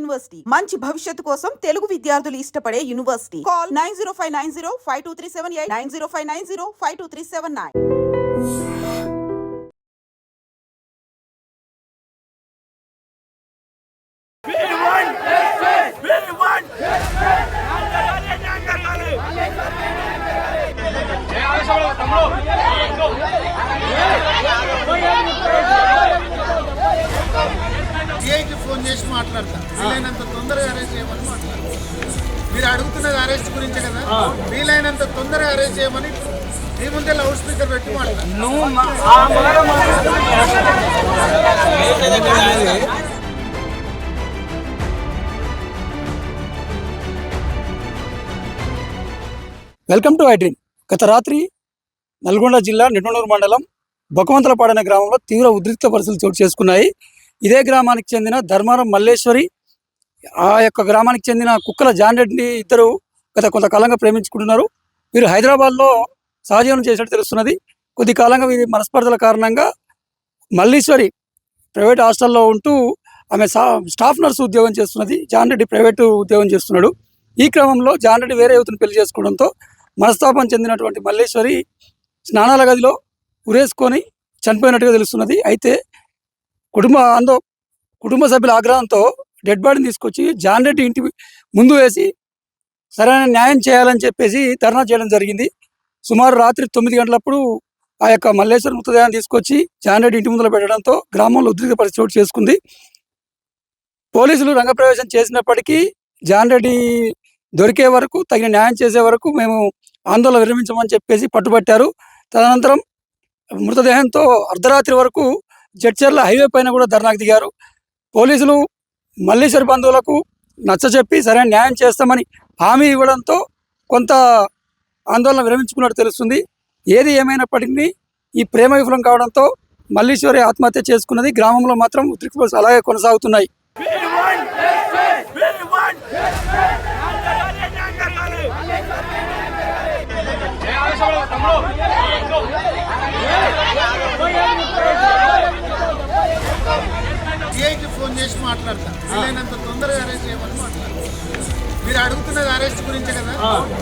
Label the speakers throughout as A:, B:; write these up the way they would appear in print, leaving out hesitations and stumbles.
A: University మంచి భవిష్యత్తు కోసం తెలుగు విద్యార్థులు ఇష్టపడే యూనివర్సిటీ. కాల్ 9059052378 9059052379.
B: సిఐకి ఫోన్ చేసి మాట్లాడతా, వీలైనంత తొందరగా అరెస్ట్ చేయమని మాట్లాడతా. మీరు అడుగుతున్నది అరెస్ట్ గురించే కదా, వీలైనంత తొందరగా అరెస్ట్ చేయమని మీ ముందే లౌడ్ స్పీకర్ పెట్టి మాట్లాడతా.
C: Welcome to iDream. గత రాత్రి నల్గొండ జిల్లా నిడమనూరు మండలం బొక్కవంతలపాడు అనే గ్రామంలో తీవ్ర ఉద్రిక్త పరిస్థితులు చోటు చేసుకున్నాయి. ఇదే గ్రామానికి చెందిన ధర్మారం మల్లేశ్వరి, ఆ యొక్క గ్రామానికి చెందిన కుక్కల జాన్ రెడ్డిని ఇద్దరు గత కొంతకాలంగా ప్రేమించుకుంటున్నారు. వీరు హైదరాబాద్లో సహజీవనం చేసినట్టు తెలుస్తున్నది. కొద్ది కాలంగా వీరి మనస్పర్ధల కారణంగా మల్లేశ్వరి ప్రైవేట్ హాస్టల్లో ఉంటూ ఆమె స్టాఫ్ నర్సు ఉద్యోగం చేస్తున్నది, జాన్ రెడ్డి ప్రైవేటు ఉద్యోగం చేస్తున్నాడు. ఈ క్రమంలో జాన్ రెడ్డి వేరే యువతను పెళ్లి చేసుకోవడంతో మనస్తాపం చెందినటువంటి మల్లేశ్వరి స్నానాల గదిలో ఉరేసుకొని చనిపోయినట్టుగా తెలుస్తున్నది. అయితే కుటుంబ సభ్యుల ఆగ్రహంతో డెడ్ బాడీని తీసుకొచ్చి జాన్ రెడ్డి ఇంటి ముందు వేసి సరైన న్యాయం చేయాలని చెప్పేసి ధర్నా చేయడం జరిగింది. సుమారు రాత్రి 9 గంటలప్పుడు ఆ యొక్క మల్లేశ్వరి మృతదేహాన్ని తీసుకొచ్చి జాన్ రెడ్డి ఇంటి ముందులో పెట్టడంతో గ్రామంలో ఉద్రిక్త పరిస్థితి చోటు చేసుకుంది. పోలీసులు రంగప్రవేశం చేసినప్పటికీ జాన్ రెడ్డి దొరికే వరకు, తగిన న్యాయం చేసే వరకు మేము ఆందోళన విరమించమని చెప్పేసి పట్టుబట్టారు. తదనంతరం మృతదేహంతో అర్ధరాత్రి వరకు జడ్చర్ల హైవే పైన కూడా ధర్నాకు దిగారు. పోలీసులు మల్లేశ్వరి బంధువులకు నచ్చచెప్పి సరైన న్యాయం చేస్తామని హామీ ఇవ్వడంతో కొంత ఆందోళన విరమించుకున్నట్టు తెలుస్తుంది. ఏది ఏమైనప్పటికీ ఈ ప్రేమ విఫలం కావడంతో మల్లేశ్వరి ఆత్మహత్య చేసుకున్నది. గ్రామంలో మాత్రం ఉద్రిక్త పరిస్థితులు అలాగే కొనసాగుతున్నాయి.
B: సిఐకి ఫోన్ చేసి మాట్లాడతా, వీలైనంత తొందరగా అరెస్ట్ చేయమని మాట్లాడతా. మీరు అడుగుతున్నది అరెస్ట్ గురించే కదా,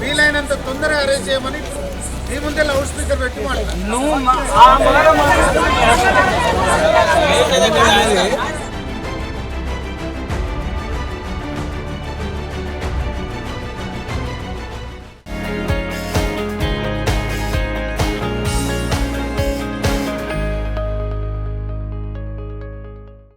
B: వీలైనంత తొందరగా అరెస్ట్ చేయమని మీ ముందే లౌడ్ స్పీకర్ పెట్టి మాట్లాడతా.